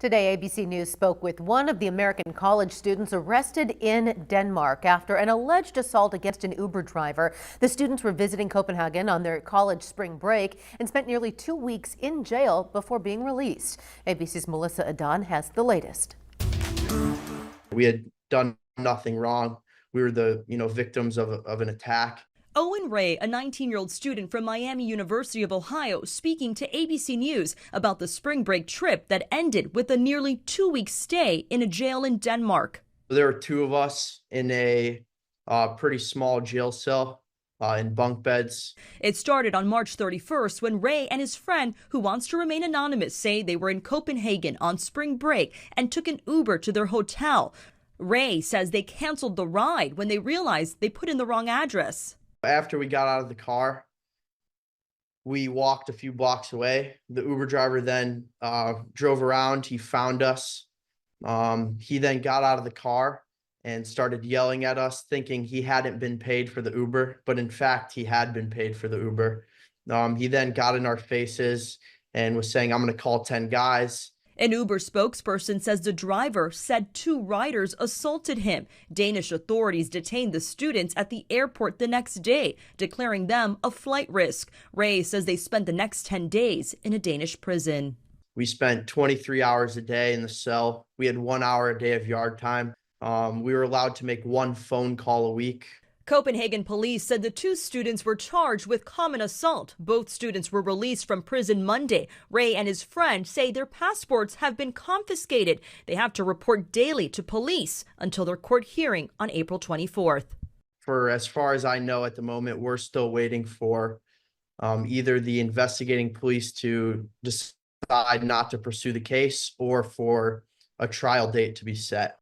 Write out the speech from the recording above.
Today, ABC News spoke with one of the American college students arrested in Denmark after an alleged assault against an Uber driver. The students were visiting Copenhagen on their college spring break and spent nearly 2 weeks in jail before being released. ABC's Melissa Adon has the latest. We had done nothing wrong. We were the victims of an attack. Owen Ray, a 19-year-old student from Miami University of Ohio, speaking to ABC News about the spring break trip that ended with a nearly 2-week stay in a jail in Denmark. There were two of us in a pretty small jail cell in bunk beds. It started on March 31st when Ray and his friend, who wants to remain anonymous, say they were in Copenhagen on spring break and took an Uber to their hotel. Ray says they canceled the ride when they realized they put in the wrong address. After we got out of the car, we walked a few blocks away. The Uber driver then drove around. He found us. He then got out of the car and started yelling at us, thinking he hadn't been paid for the Uber, but in fact, he had been paid for the Uber. He then got in our faces and was saying, "I'm going to call 10 guys." An Uber spokesperson says the driver said 2 riders assaulted him. Danish authorities detained the students at the airport the next day, declaring them a flight risk. Ray says they spent the next 10 days in a Danish prison. We spent 23 hours a day in the cell. We had 1 hour a day of yard time. We were allowed to make 1 phone call a week. Copenhagen police said the 2 students were charged with common assault. Both students were released from prison Monday. Ray and his friend say their passports have been confiscated. They have to report daily to police until their court hearing on April 24th. For as far as I know at the moment, we're still waiting for either the investigating police to decide not to pursue the case or for a trial date to be set.